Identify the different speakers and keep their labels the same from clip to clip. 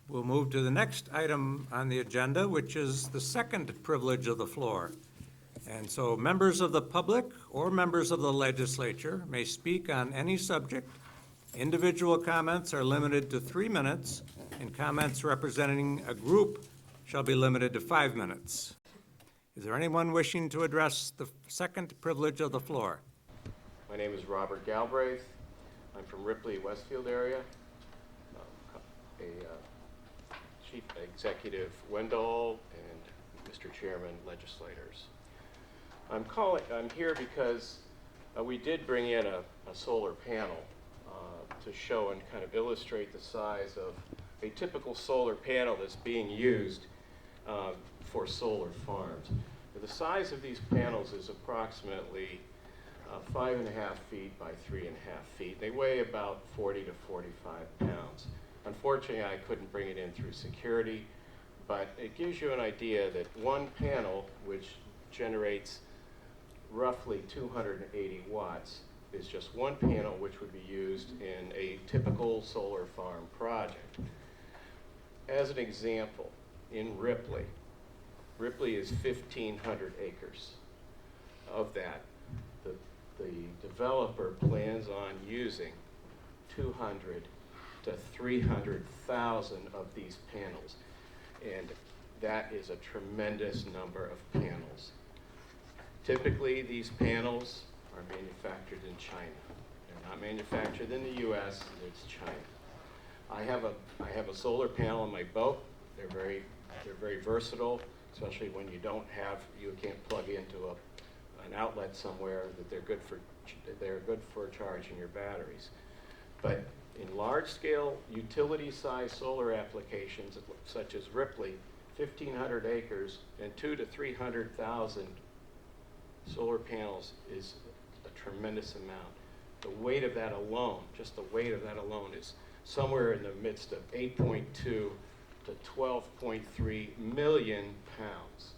Speaker 1: We'll move to the next item on the agenda, which is the second privilege of the floor. And so members of the public or members of the legislature may speak on any subject. Individual comments are limited to 3 minutes, and comments representing a group shall be limited to 5 minutes. Is there anyone wishing to address the second privilege of the floor?
Speaker 2: My name is Robert Galbraith. I'm from Ripley, Westfield area. Chief Executive Wendell and Mr. Chairman, legislators. I'm here because we did bring in a solar panel to show and kind of illustrate the size of a typical solar panel that's being used for solar farms. The size of these panels is approximately 5.5 feet by 3.5 feet. They weigh about 40 to 45 pounds. Unfortunately, I couldn't bring it in through security, but it gives you an idea that one panel, which generates roughly 280 watts, is just one panel which would be used in a typical solar farm project. As an example, in Ripley is 1,500 acres. Of that, the developer plans on using 200 to 300,000 of these panels, and that is a tremendous number of panels. Typically, these panels are manufactured in China. They're not manufactured in the U.S., it's China. I have a solar panel on my boat. They're very versatile, especially when you can't plug into an outlet somewhere that they're good for charging your batteries. But in large-scale utility-sized solar applications such as Ripley, 1,500 acres and 200,000 to 300,000 solar panels is a tremendous amount. The weight of that alone, just the weight of that alone, is somewhere in the midst of 8.2 to 12.3 million pounds.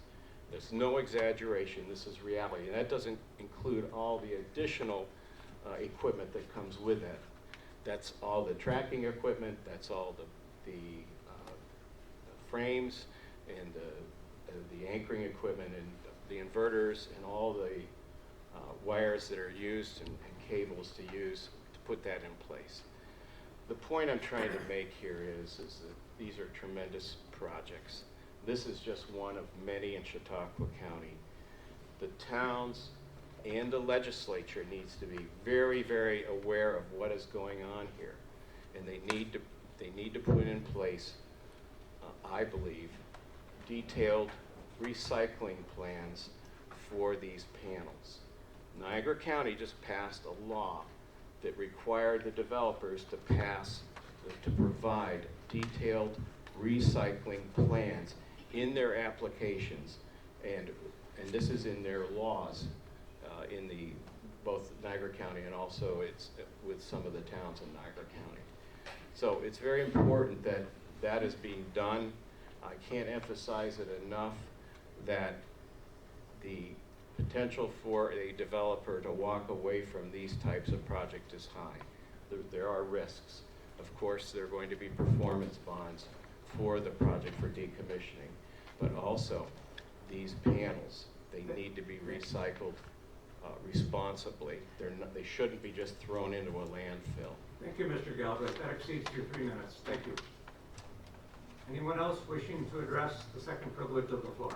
Speaker 2: There's no exaggeration. This is reality. And that doesn't include all the additional equipment that comes with that. That's all the tracking equipment, that's all the frames and the anchoring equipment and the inverters and all the wires that are used and cables to use to put that in place. The point I'm trying to make here is that these are tremendous projects. This is just one of many in Chautauqua County. The towns and the legislature needs to be very, very aware of what is going on here, and they need to put in place, I believe, detailed recycling plans for these panels. Niagara County just passed a law that required the developers to provide detailed recycling plans in their applications, and this is in their laws. In both Niagara County and also it's with some of the towns in Niagara County. So it's very important that that is being done. I can't emphasize it enough that the potential for a developer to walk away from these types of projects is high. There are risks. Of course, there are going to be performance bonds for the project for decommissioning, but also these panels, they need to be recycled responsibly. They shouldn't be just thrown into a landfill.
Speaker 1: Thank you, Mr. Galbraith. That exceeds your 3 minutes. Thank you. Anyone else wishing to address the second privilege of the floor?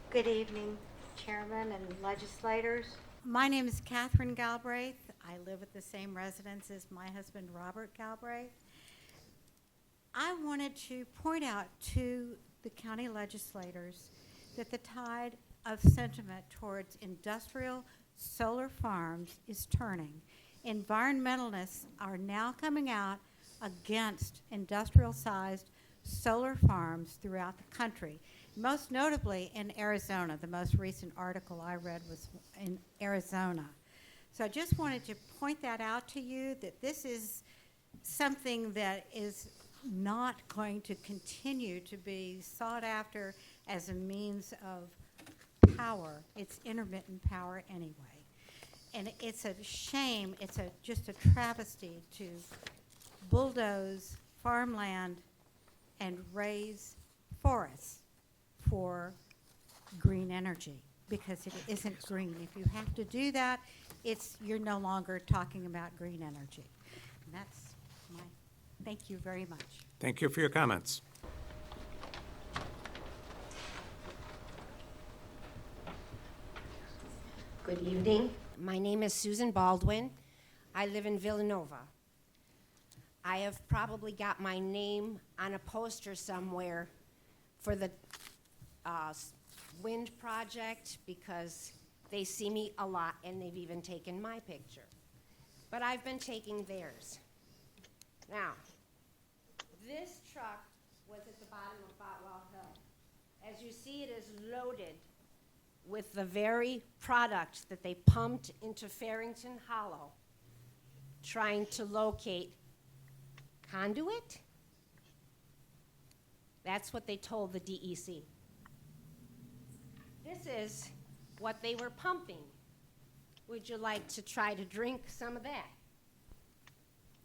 Speaker 3: Good evening, Chairman and legislators. My name is Katherine Galbraith. I live at the same residence as my husband, Robert Galbraith. I wanted to point out to the county legislators that the tide of sentiment towards industrial solar farms is turning. Environmentalists are now coming out against industrial-sized solar farms throughout the country, most notably in Arizona. The most recent article I read was in Arizona. So I just wanted to point that out to you, that this is something that is not going to continue to be sought after as a means of power. It's intermittent power anyway. And it's a shame, it's just a travesty to bulldoze farmland and raise forests for green energy, because it isn't green. If you have to do that, you're no longer talking about green energy. And that's my, thank you very much.
Speaker 1: Thank you for your comments.
Speaker 4: Good evening. My name is Susan Baldwin. I live in Villanova. I have probably got my name on a poster somewhere for the wind project because they see me a lot and they've even taken my picture. But I've been taking theirs. Now, this truck was at the bottom of Botwell Hill. As you see, it is loaded with the very product that they pumped into Farrington Hollow, trying to locate conduit? That's what they told the DEC. This is what they were pumping. Would you like to try to drink some of that?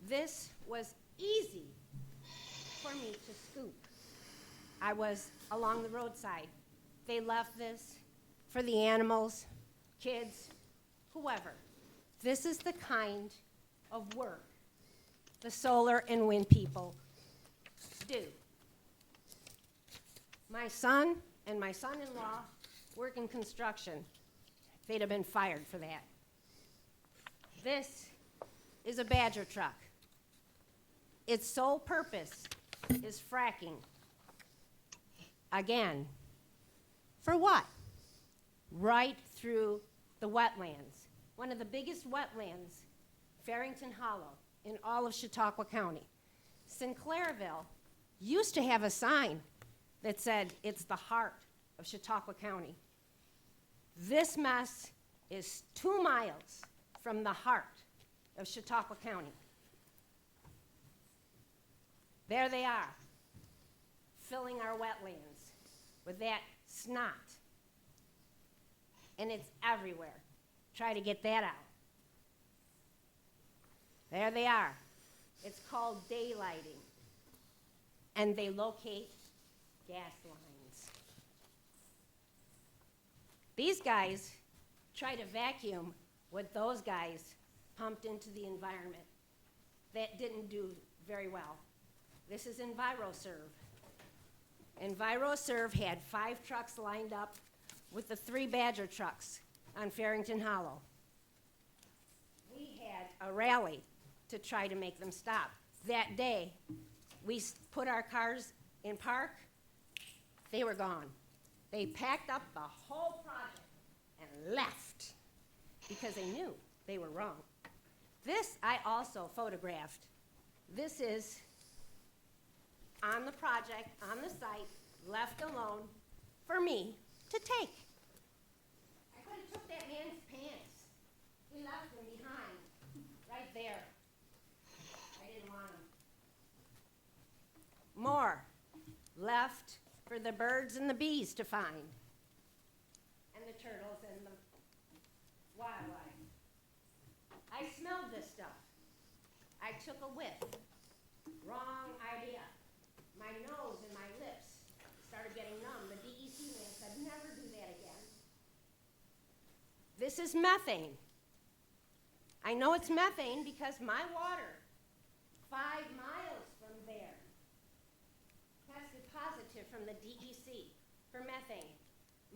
Speaker 4: This was easy for me to scoop. I was along the roadside. They left this for the animals, kids, whoever. This is the kind of work the solar and wind people do. My son and my son-in-law work in construction. They'd have been fired for that. This is a Badger truck. Its sole purpose is fracking. Again, for what? Right through the wetlands. One of the biggest wetlands, Farrington Hollow, in all of Chautauqua County. Sinclairville used to have a sign that said, it's the heart of Chautauqua County. This mess is 2 miles from the heart of Chautauqua County. There they are, filling our wetlands with that snot. And it's everywhere. Try to get that out. There they are. It's called daylighting. And they locate gas lines. These guys try to vacuum what those guys pumped into the environment. That didn't do very well. This is EnviroServe. EnviroServe had 5 trucks lined up with the 3 Badger trucks on Farrington Hollow. We had a rally to try to make them stop. That day, we put our cars in park. They were gone. They packed up the whole project and left because they knew they were wrong. This I also photographed. This is on the project, on the site, left alone for me to take. I could have took that man's pants. He left them behind, right there. I didn't want them. More left for the birds and the bees to find, and the turtles and the wildlife. I smelled this stuff. I took a whiff. Wrong idea. My nose and my lips started getting numb. The DEC man said, never do that again. This is methane. I know it's methane because my water, 5 miles from there, tested positive from the DEC for methane.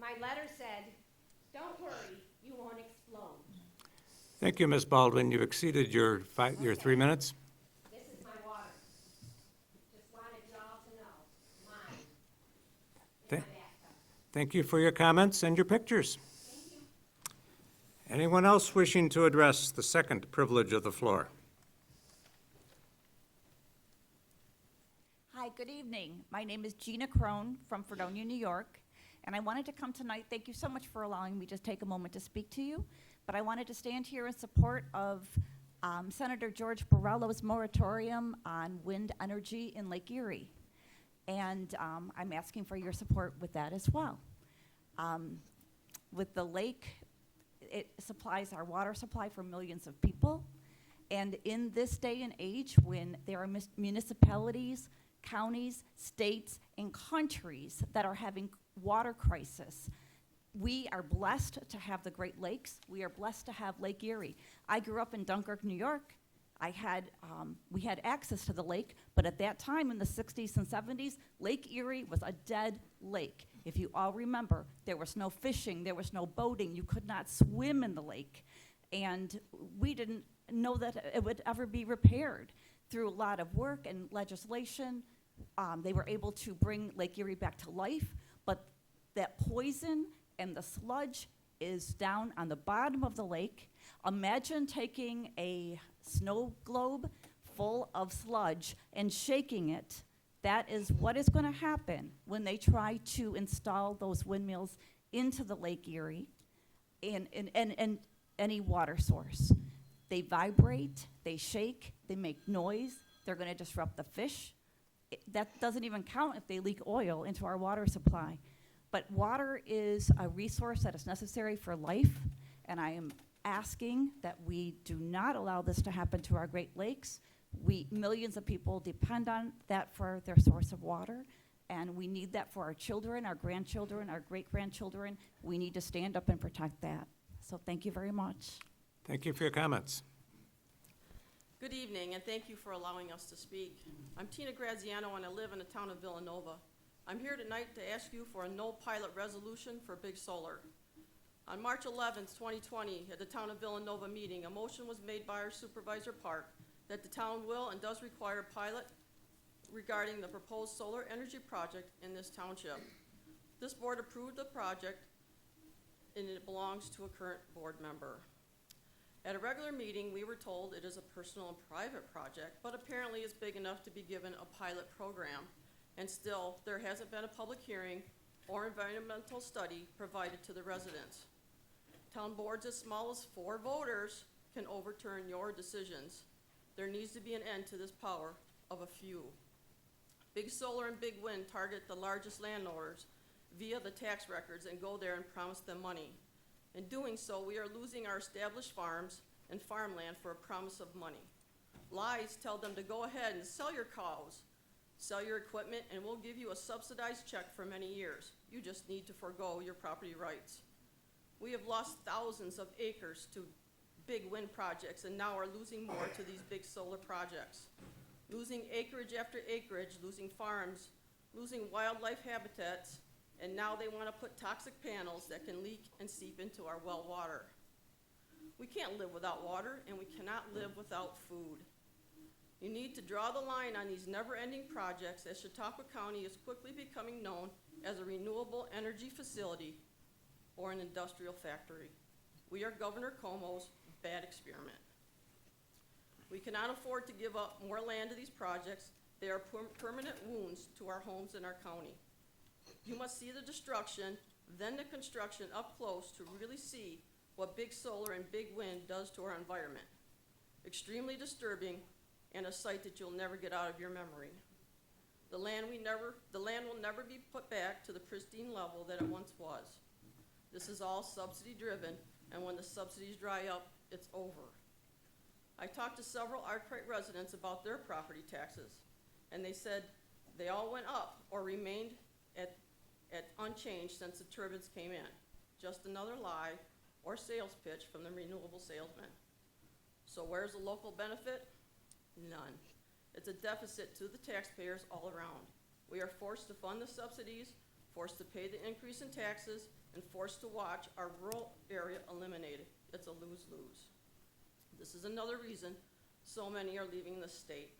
Speaker 4: My letter said, don't worry, you won't explode.
Speaker 1: Thank you, Ms. Baldwin. You exceeded your 3 minutes.
Speaker 4: This is my water. Just wanted y'all to know, mine. In
Speaker 1: Th-
Speaker 4: my bathtub.
Speaker 1: Thank you for your comments and your pictures.
Speaker 4: Thank you.
Speaker 1: Anyone else wishing to address the second privilege of the floor?
Speaker 5: Hi, good evening. My name is Gina Crone from Fredonia, New York, and I wanted to come tonight. Thank you so much for allowing me to take a moment to speak to you, but I wanted to stand here in support of Senator George Borrello's moratorium on wind energy in Lake Erie, and I'm asking for your support with that as well. With the lake it supplies our water supply for millions of people. And in this day and age, when there are municipalities, counties, states, and countries that are having water crisis, we are blessed to have the Great Lakes. We are blessed to have Lake Erie. I grew up in Dunkirk, New York. We had access to the lake, but at that time in the 60s and 70s, Lake Erie was a dead lake. If you all remember, there was no fishing, there was no boating, you could not swim in the lake. And we didn't know that it would ever be repaired. Through a lot of work and legislation, they were able to bring Lake Erie back to life, but that poison and the sludge is down on the bottom of the lake. Imagine taking a snow globe full of sludge and shaking it. That is what is going to happen when they try to install those windmills into the Lake Erie and any water source. They vibrate, they shake, they make noise, they're going to disrupt the fish. That doesn't even count if they leak oil into our water supply. But water is a resource that is necessary for life, and I am asking that we do not allow this to happen to our Great Lakes. Millions of people depend on that for their source of water, and we need that for our children, our grandchildren, our great-grandchildren. We need to stand up and protect that. So thank you very much.
Speaker 1: Thank you for your comments.
Speaker 6: Good evening, and thank you for allowing us to speak. I'm Tina Graziano, and I live in the town of Villanova. I'm here tonight to ask you for a no pilot resolution for big solar. On March 11th, 2020, at the town of Villanova meeting, a motion was made by our supervisor Park that the town will and does require a pilot regarding the proposed solar energy project in this township. This board approved the project, and it belongs to a current board member. At a regular meeting, we were told it is a personal and private project, but apparently it's big enough to be given a pilot program. And still, there hasn't been a public hearing or environmental study provided to the residents. Town boards as small as 4 voters can overturn your decisions. There needs to be an end to this power of a few. Big solar and big wind target the largest landowners via the tax records and go there and promise them money. In doing so, we are losing our established farms and farmland for a promise of money. Lies tell them to go ahead and sell your cows, sell your equipment, and we'll give you a subsidized check for many years. You just need to forego your property rights. We have lost thousands of acres to big wind projects and now are losing more to these big solar projects. Losing acreage after acreage, losing farms, losing wildlife habitats, and now they want to put toxic panels that can leak and seep into our well water. We can't live without water, and we cannot live without food. You need to draw the line on these never-ending projects, as Chautauqua County is quickly becoming known as a renewable energy facility or an industrial factory. We are Governor Cuomo's bad experiment. We cannot afford to give up more land to these projects. They are permanent wounds to our homes in our county. You must see the destruction, then the construction up close to really see what big solar and big wind does to our environment. Extremely disturbing, and a sight that you'll never get out of your memory. The land will never be put back to the pristine level that it once was. This is all subsidy driven, and when the subsidies dry up, it's over. I talked to several Arkwright residents about their property taxes, and they said they all went up or remained at unchanged since the turbines came in. Just another lie or sales pitch from the renewable salesman. So where's the local benefit? None. It's a deficit to the taxpayers all around. We are forced to fund the subsidies, forced to pay the increase in taxes, and forced to watch our rural area eliminated. It's a lose-lose. This is another reason so many are leaving the state.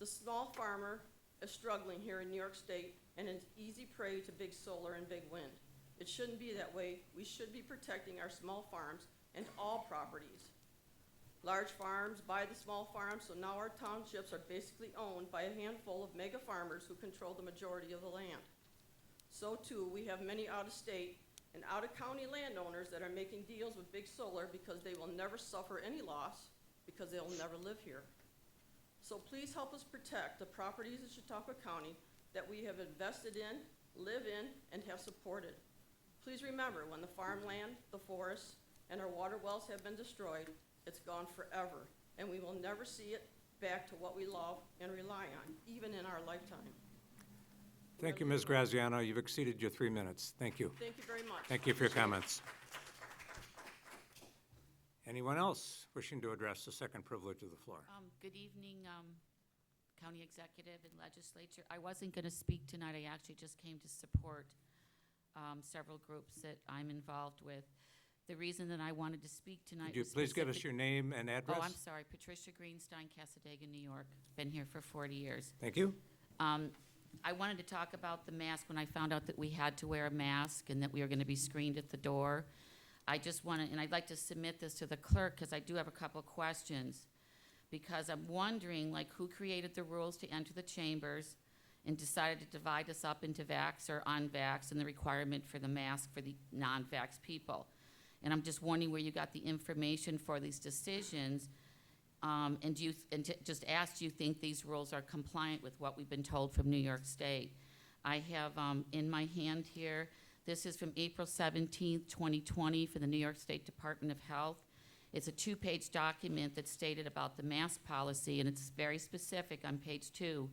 Speaker 6: The small farmer is struggling here in New York State and is easy prey to big solar and big wind. It shouldn't be that way. We should be protecting our small farms and all properties. Large farms buy the small farms, so now our townships are basically owned by a handful of mega farmers who control the majority of the land. So too, we have many out-of-state and out-of-county landowners that are making deals with big solar because they will never suffer any loss because they will never live here. So please help us protect the properties in Chautauqua County that we have invested in, live in, and have supported. Please remember, when the farmland, the forests, and our water wells have been destroyed, it's gone forever, and we will never see it back to what we love and rely on, even in our lifetime.
Speaker 1: Thank you, Ms. Graziano. You've exceeded your 3 minutes. Thank you.
Speaker 6: Thank you very much.
Speaker 1: Thank you for your comments. Anyone else wishing to address the second privilege of the floor?
Speaker 7: Good evening, County Executive and Legislature. I wasn't going to speak tonight. I actually just came to support several groups that I'm involved with. The reason that I wanted to speak tonight
Speaker 1: Would you
Speaker 7: was
Speaker 1: please give us
Speaker 7: specific-
Speaker 1: your name and address?
Speaker 7: Oh, I'm sorry. Patricia Greenstein, Casadega, New York. Been here for 40 years.
Speaker 1: Thank you.
Speaker 7: I wanted to talk about the mask when I found out that we had to wear a mask and that we were going to be screened at the door. I just want to, and I'd like to submit this to the clerk because I do have a couple of questions. Because I'm wondering, like, who created the rules to enter the chambers and decided to divide us up into vax or unvax and the requirement for the mask for the non-vax people. And I'm just wondering where you got the information for these decisions. And just ask, do you think these rules are compliant with what we've been told from New York State? I have in my hand here, this is from April 17th, 2020 for the New York State Department of Health. It's a 2-page document that's stated about the mask policy, and it's very specific on page 2.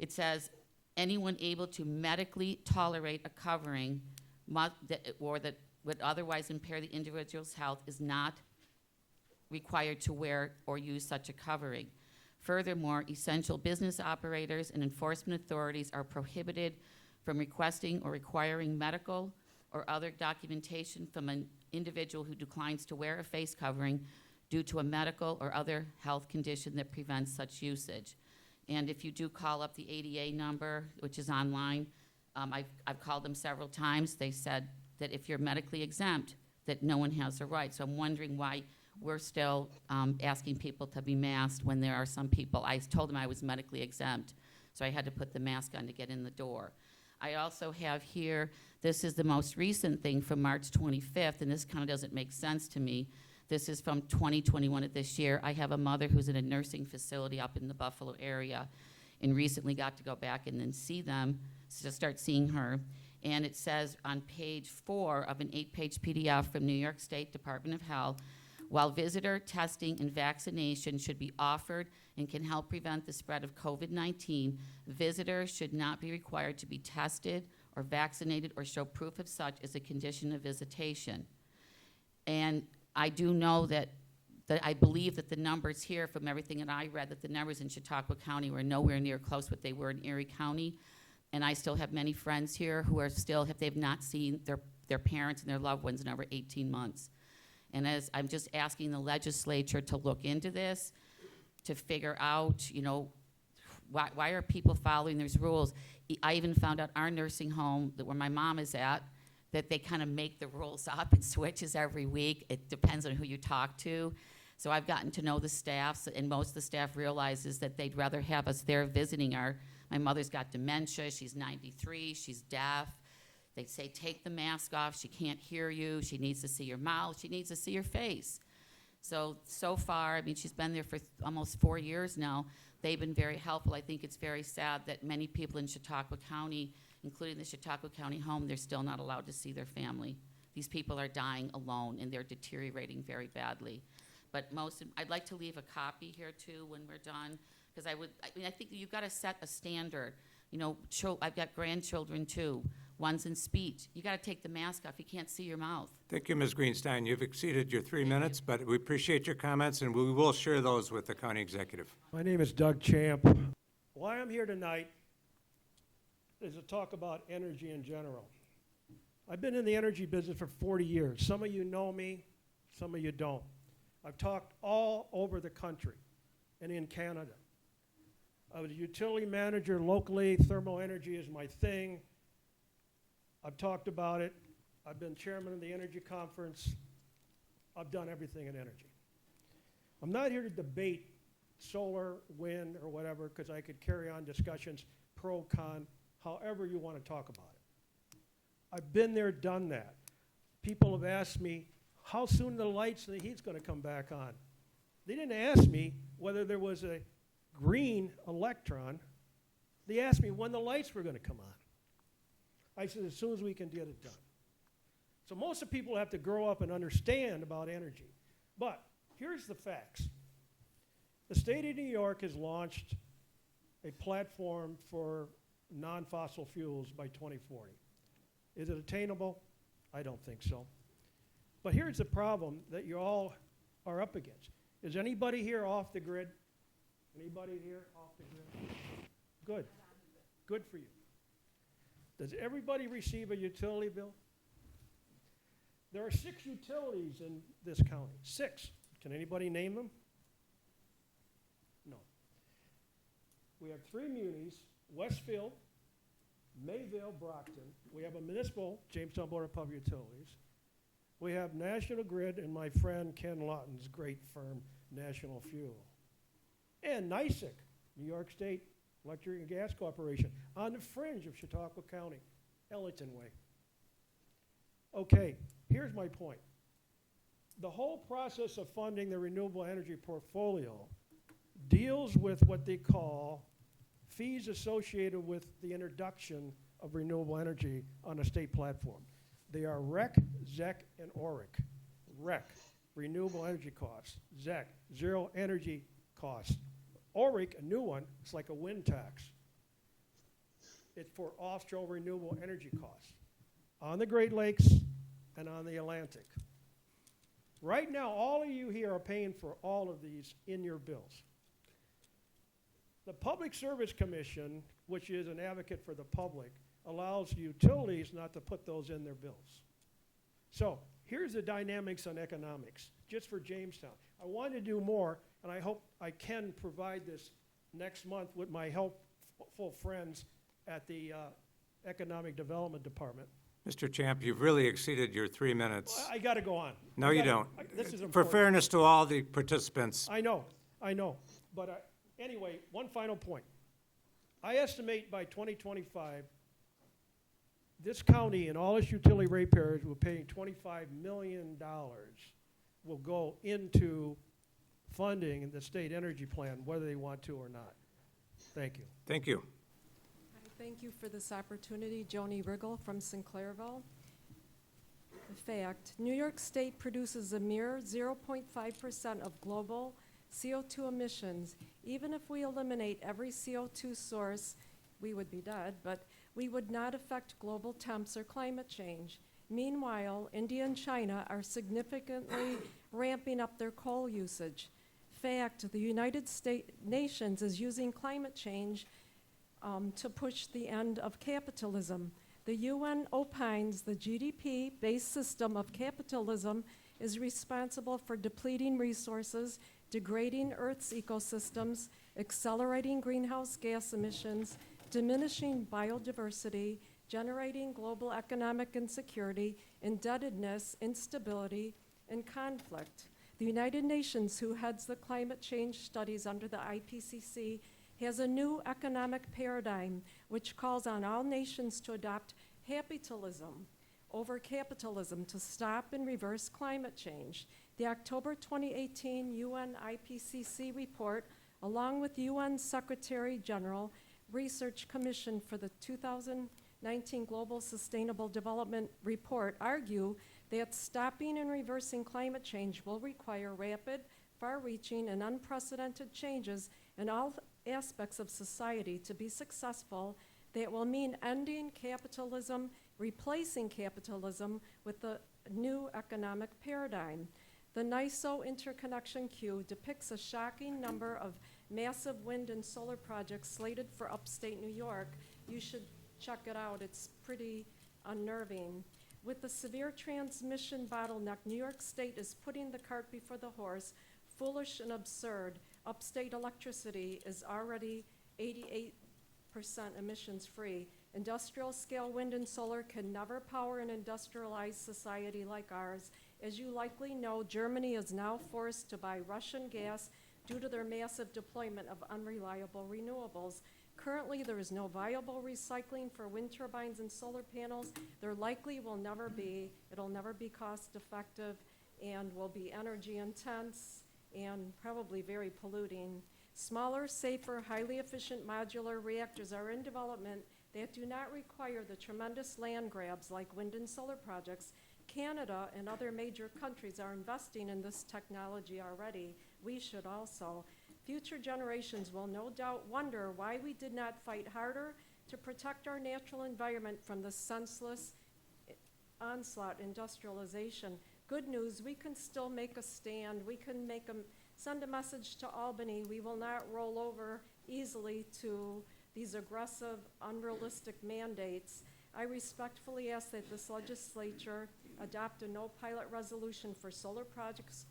Speaker 7: It says, anyone able to medically tolerate a covering or that would otherwise impair the individual's health is not required to wear or use such a covering. Furthermore, essential business operators and enforcement authorities are prohibited from requesting or requiring medical or other documentation from an individual who declines to wear a face covering due to a medical or other health condition that prevents such usage. And if you do call up the ADA number, which is online, I've called them several times. They said that if you're medically exempt, that no one has a right. So I'm wondering why we're still asking people to be masked when there are some people. I told them I was medically exempt, so I had to put the mask on to get in the door. I also have here, this is the most recent thing from March 25th, and this kind of doesn't make sense to me. This is from 2021 of this year. I have a mother who's in a nursing facility up in the Buffalo area and recently got to go back and then see them, to start seeing her. And it says on page 4 of an 8-page PDF from New York State Department of Health, while visitor testing and vaccination should be offered and can help prevent the spread of COVID-19, visitors should not be required to be tested or vaccinated or show proof of such as a condition of visitation. And I do know that I believe that the numbers here, from everything that I read, that the numbers in Chautauqua County were nowhere near close what they were in Erie County. And I still have many friends here who are still, they've not seen their parents and their loved ones in over 18 months. And as I'm just asking the legislature to look into this, to figure out, you know, why are people following these rules? I even found out our nursing home, where my mom is at, that they kind of make the rules up and switches every week. It depends on who you talk to. So I've gotten to know the staff, and most of the staff realizes that they'd rather have us there visiting my mother's got dementia, she's 93, she's deaf. They say, take the mask off, she can't hear you, she needs to see your mouth, she needs to see your face. So far, I mean, she's been there for almost 4 years now. They've been very helpful. I think it's very sad that many people in Chautauqua County, including the Chautauqua County home, they're still not allowed to see their family. These people are dying alone, and they're deteriorating very badly. But I'd like to leave a copy here, too, when we're done, because I think you've got to set a standard. You know, I've got grandchildren, too. One's in speech. You got to take the mask off. You can't see your mouth.
Speaker 1: Thank you, Ms. Greenstein. You've exceeded your 3 minutes, but we appreciate your comments, and we will share those with the county executive.
Speaker 8: My name is Doug Champ. Why I'm here tonight is to talk about energy in general. I've been in the energy business for 40 years. Some of you know me, some of you don't. I've talked all over the country and in Canada. I was a utility manager locally. Thermal energy is my thing. I've talked about it. I've been chairman of the energy conference. I've done everything in energy. I'm not here to debate solar, wind, or whatever, because I could carry on discussions, pro, con, however you want to talk about it. I've been there, done that. People have asked me, how soon the lights and the heat's going to come back on? They didn't ask me whether there was a green electron. They asked me when the lights were going to come on. I said, as soon as we can get it done. So most of the people have to grow up and understand about energy. But here's the facts. The state of New York has launched a platform for non-fossil fuels by 2040. Is it attainable? I don't think so. But here's the problem that you all are up against. Is anybody here off the grid? Anybody here off the grid? Good. Good for you. Does everybody receive a utility bill? There are 6 utilities in this county. 6. Can anybody name them? No. We have 3 munis, Westfield, Mayville, Brockton. We have a municipal, Jamestown Board of Public Utilities. We have National Grid and my friend Ken Lawton's great firm, National Fuel. And NYSEC, New York State Electric and Gas Corporation, on the fringe of Chautauqua County, Ellington Way. Okay, here's my point. The whole process of funding the renewable energy portfolio deals with what they call fees associated with the introduction of renewable energy on a state platform. They are REC, ZEC, and OREC. REC, renewable energy costs. ZEC, zero energy costs. OREC, a new one, it's like a wind tax. It's for offshore renewable energy costs on the Great Lakes and on the Atlantic. Right now, all of you here are paying for all of these in your bills. The Public Service Commission, which is an advocate for the public, allows utilities not to put those in their bills. So here's the dynamics on economics, just for Jamestown. I want to do more, and I hope I can provide this next month with my helpful friends at the Economic Development Department.
Speaker 1: Mr. Champ, you've really exceeded your 3 minutes.
Speaker 8: I got to go on.
Speaker 1: No, you don't.
Speaker 8: This is
Speaker 1: For
Speaker 8: important.
Speaker 1: fairness to all the participants,
Speaker 8: I know. But anyway, one final point. I estimate by 2025, this county and all its utility ratepayers will pay $25 million will go into funding the state energy plan, whether they want to or not. Thank you.
Speaker 1: thank you.
Speaker 9: Thank you for this opportunity. Joni Riggle from Sinclairville. In fact, New York State produces a mere 0.5% of global CO2 emissions. Even if we eliminate every CO2 source, we would be dead, but we would not affect global temps or climate change. Meanwhile, India and China are significantly ramping up their coal usage. In fact, the United Nations is using climate change to push the end of capitalism. The UN opines the GDP-based system of capitalism is responsible for depleting resources, degrading Earth's ecosystems, accelerating greenhouse gas emissions, diminishing biodiversity, generating global economic insecurity, indebtedness, instability, and conflict. The United Nations, who heads the climate change studies under the IPCC, has a new economic paradigm which calls on all nations to adopt happitalism over capitalism to stop and reverse climate change. The October 2018 UN IPCC report, along with UN Secretary General Research Commission for the 2019 Global Sustainable Development Report, argue that stopping and reversing climate change will require rapid, far-reaching, and unprecedented changes in all aspects of society to be successful. That will mean ending capitalism, replacing capitalism with the new economic paradigm. The NISO interconnection queue depicts a shocking number of massive wind and solar projects slated for upstate New York. You should check it out. It's pretty unnerving. With the severe transmission bottleneck, New York State is putting the cart before the horse. Foolish and absurd. Upstate electricity is already 88% emissions free. Industrial scale wind and solar can never power an industrialized society like ours. As you likely know, Germany is now forced to buy Russian gas due to their massive deployment of unreliable renewables. Currently, there is no viable recycling for wind turbines and solar panels. There likely will never be. It'll never be cost effective and will be energy intense and probably very polluting. Smaller, safer, highly efficient modular reactors are in development that do not require the tremendous land grabs like wind and solar projects. Canada and other major countries are investing in this technology already, we should also. Future generations will no doubt wonder why we did not fight harder to protect our natural environment from the senseless onslaught industrialization. Good news, we can still make a stand. We can send a message to Albany. We will not roll over easily to these aggressive, unrealistic mandates. I respectfully ask that this legislature adopt a no pilot resolution for solar projects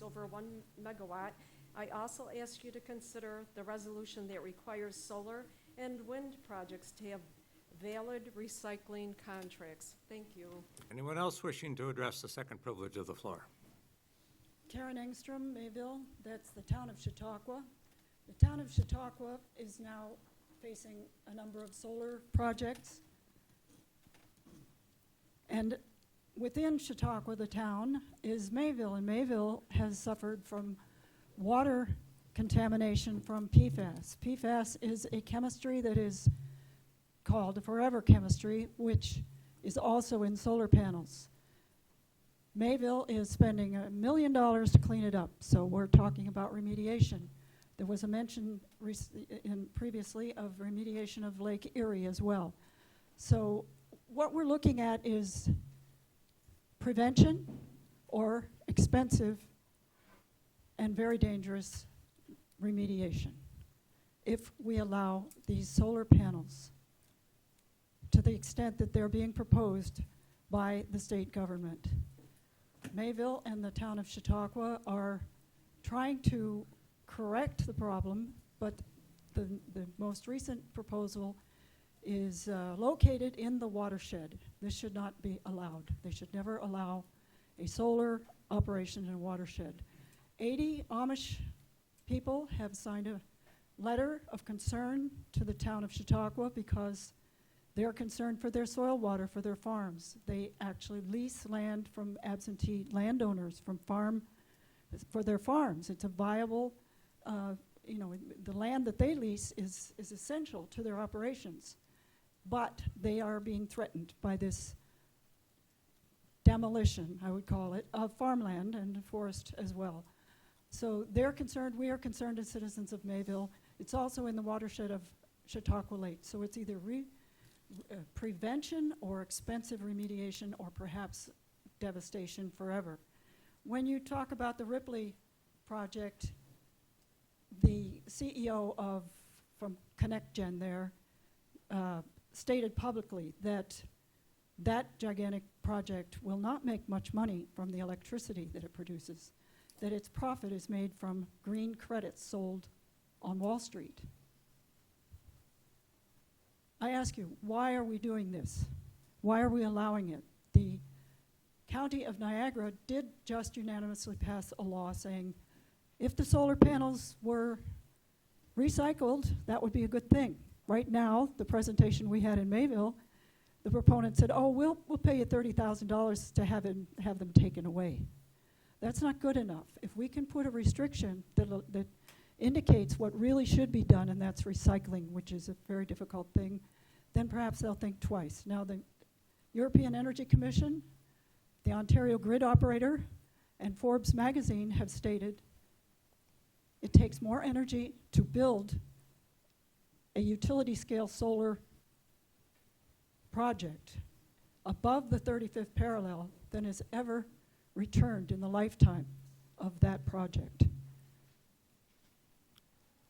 Speaker 9: over 1 megawatt. I also ask you to consider the resolution that requires solar and wind projects to have valid recycling contracts. Thank you.
Speaker 1: Anyone else wishing to address the second privilege of the floor?
Speaker 10: Karen Engstrom, Mayville, that's the town of Chautauqua. The town of Chautauqua is now facing a number of solar projects. And within Chautauqua, the town, is Mayville, and Mayville has suffered from water contamination from PFAS. PFAS is a chemistry that is called forever chemistry, which is also in solar panels. Mayville is spending $1 million to clean it up, so we're talking about remediation. There was a mention previously of remediation of Lake Erie as well. So what we're looking at is prevention or expensive and very dangerous remediation if we allow these solar panels to the extent that they're being proposed by the state government. Mayville and the town of Chautauqua are trying to correct the problem, but the most recent proposal is located in the watershed. This should not be allowed. They should never allow a solar operation in a watershed. 80 Amish people have signed a letter of concern to the town of Chautauqua because they're concerned for their soil water for their farms. They actually lease land from absentee landowners for their farms. It's a viable, the land that they lease is essential to their operations. But they are being threatened by this demolition, I would call it, of farmland and forest as well. So they're concerned, we are concerned as citizens of Mayville. It's also in the watershed of Chautauqua Lake. So it's either prevention or expensive remediation or perhaps devastation forever. When you talk about the Ripley project, the CEO from ConnectGen there stated publicly that that gigantic project will not make much money from the electricity that it produces, that its profit is made from green credits sold on Wall Street. I ask you, why are we doing this? Why are we allowing it? The County of Niagara did just unanimously pass a law saying if the solar panels were recycled, that would be a good thing. Right now, the presentation we had in Mayville, the proponent said, oh, we'll pay you $30,000 to have them taken away. That's not good enough. If we can put a restriction that indicates what really should be done, and that's recycling, which is a very difficult thing, then perhaps they'll think twice. Now, the European Energy Commission, the Ontario Grid Operator, and Forbes magazine have stated it takes more energy to build a utility-scale solar project above the 35th parallel than is ever returned in the lifetime of that project.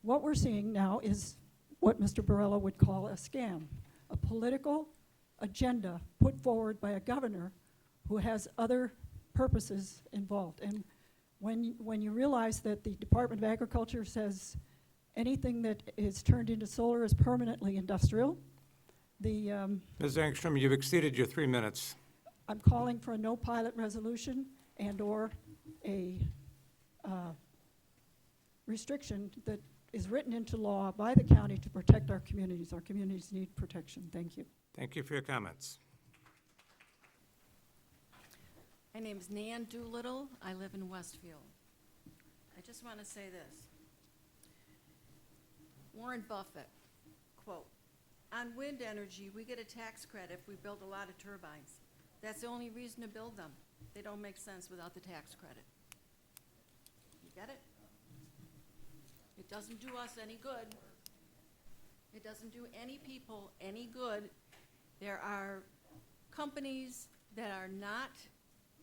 Speaker 10: What we're seeing now is what Mr. Borrello would call a scam, a political agenda put forward by a governor who has other purposes involved. And when you realize that the Department of Agriculture says anything that is turned into solar is permanently industrial,
Speaker 1: Ms. Engstrom, you've exceeded your 3 minutes.
Speaker 10: I'm calling for a no pilot resolution and or a restriction that is written into law by the county to protect our communities. Our communities need protection. Thank you.
Speaker 1: Thank you for your comments.
Speaker 11: My name is Nan Doolittle. I live in Westfield. I just want to say this. Warren Buffett, quote, on wind energy, we get a tax credit if we build a lot of turbines. That's the only reason to build them. They don't make sense without the tax credit. You get it? It doesn't do us any good. It doesn't do any people any good. There are companies that are not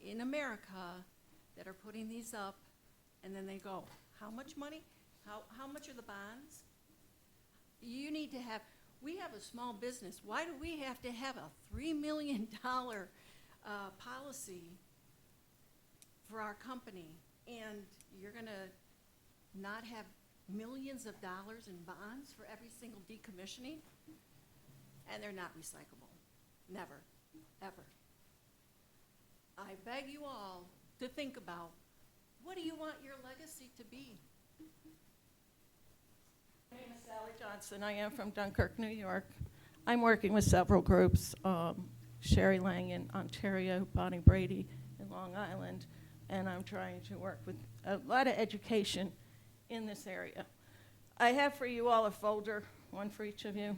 Speaker 11: in America that are putting these up, and then they go, how much money? How much are the bonds? You need to have, we have a small business. Why do we have to have a $3 million policy for our company? And you're gonna not have millions of dollars in bonds for every single decommissioning? And they're not recyclable. Never, ever. I beg you all to think about, what do you want your legacy to be?
Speaker 6: My name is Sally Johnson. I am from Dunkirk, New York. I'm working with several groups, Sherry Lang in Ontario, Bonnie Brady in Long Island, and I'm trying to work with a lot of education in this area. I have for you all a folder, one for each of you.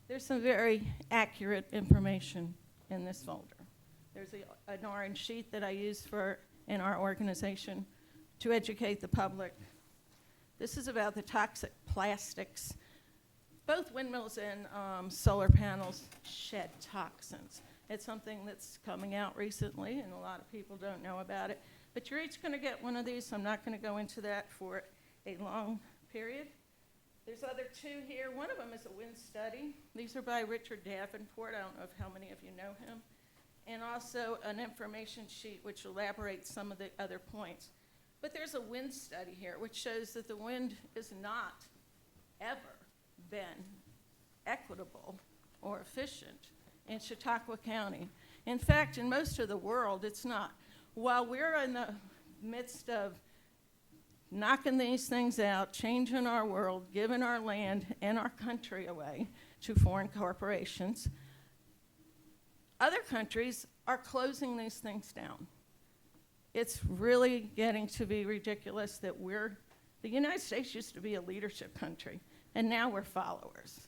Speaker 6: There's some very accurate information in this folder. There's an orange sheet that I use in our organization to educate the public. This is about the toxic plastics. Both windmills and solar panels shed toxins. It's something that's coming out recently, and a lot of people don't know about it. But you're each going to get one of these. I'm not going to go into that for a long period. There's other two here. One of them is a wind study. These are by Richard Davenport. I don't know how many of you know him. And also an information sheet which elaborates some of the other points. But there's a wind study here which shows that the wind is not ever been equitable or efficient in Chautauqua County. In fact, in most of the world, it's not. While we're in the midst of knocking these things out, changing our world, giving our land and our country away to foreign corporations, other countries are closing these things down. It's really getting to be ridiculous that the United States used to be a leadership country, and now we're followers.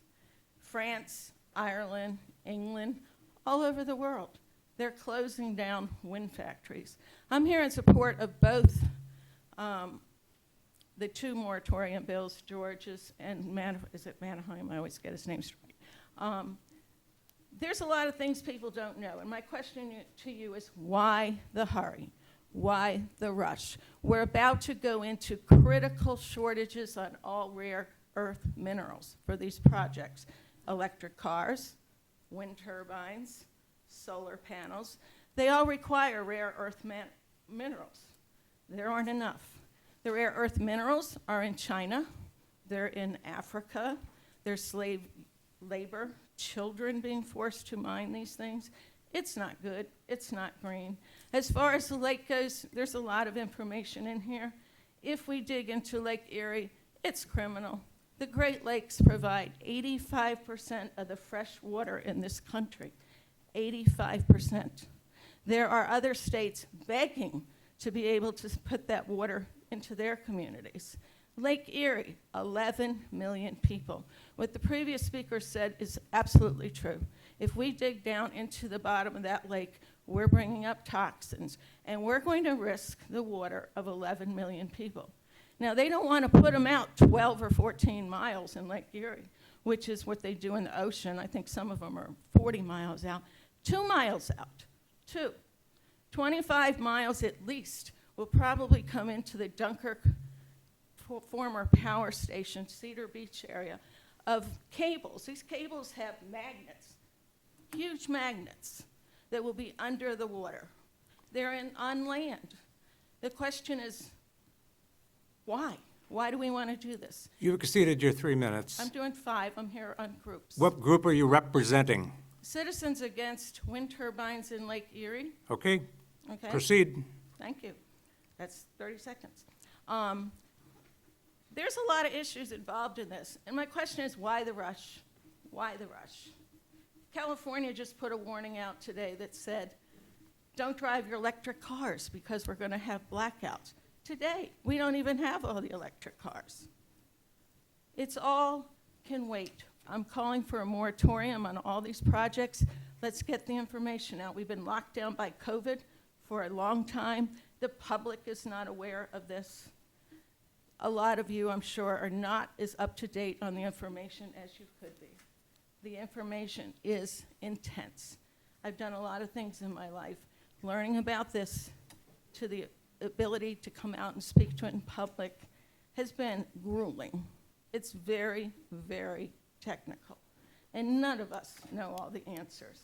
Speaker 6: France, Ireland, England, all over the world, they're closing down wind factories. I'm here in support of both the two moratorium bills, George's and is it Manheim? I always get his name straight. There's a lot of things people don't know, and my question to you is, why the hurry? Why the rush? We're about to go into critical shortages on all rare earth minerals for these projects. Electric cars, wind turbines, solar panels. They all require rare earth minerals. There aren't enough. The rare earth minerals are in China. They're in Africa. There's slave labor, children being forced to mine these things. It's not good. It's not green. As far as the lake goes, there's a lot of information in here. If we dig into Lake Erie, it's criminal. The Great Lakes provide 85% of the fresh water in this country. 85%. There are other states begging to be able to put that water into their communities. Lake Erie, 11 million people. What the previous speaker said is absolutely true. If we dig down into the bottom of that lake, we're bringing up toxins, and we're going to risk the water of 11 million people. Now, they don't want to put them out 12 or 14 miles in Lake Erie, which is what they do in the ocean. I think some of them are 40 miles out. 2 miles out, 25 miles at least will probably come into the Dunkirk former power station, Cedar Beach area, of cables. These cables have magnets, huge magnets, that will be under the water. They're on land. The question is, why? Why do we want to do this?
Speaker 1: You've exceeded your 3 minutes.
Speaker 6: I'm doing 5. I'm here on groups.
Speaker 1: What group are you representing?
Speaker 6: Citizens Against Wind Turbines in Lake Erie.
Speaker 1: Okay,
Speaker 6: Okay.
Speaker 1: proceed.
Speaker 6: Thank you. That's 30 seconds. There's a lot of issues involved in this, and my question is, why the rush? Why the rush? California just put a warning out today that said, don't drive your electric cars because we're going to have blackouts. Today, we don't even have all the electric cars. It's all can wait. I'm calling for a moratorium on all these projects. Let's get the information out. We've been locked down by COVID for a long time. The public is not aware of this. A lot of you, I'm sure, are not as up to date on the information as you could be. The information is intense. I've done a lot of things in my life. Learning about this to the ability to come out and speak to it in public has been grueling. It's very, very technical. And none of us know all the answers.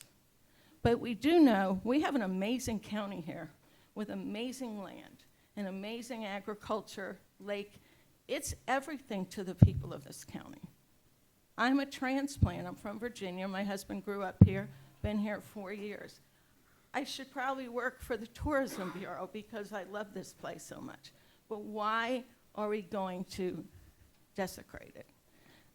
Speaker 6: But we do know we have an amazing county here with amazing land and amazing agriculture, lake. It's everything to the people of this county. I'm a transplant. I'm from Virginia. My husband grew up here, been here 4 years. I should probably work for the Tourism Bureau because I love this place so much. But why are we going to desecrate it?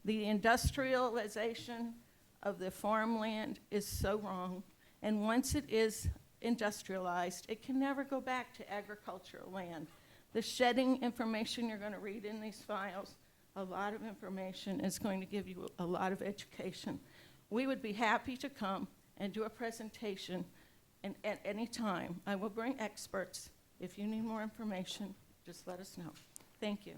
Speaker 6: The industrialization of the farmland is so wrong, and once it is industrialized, it can never go back to agricultural land. The shedding information you're going to read in these files, a lot of information is going to give you a lot of education. We would be happy to come and do a presentation, and at any time, I will bring experts. If you need more information, just let us know. Thank you.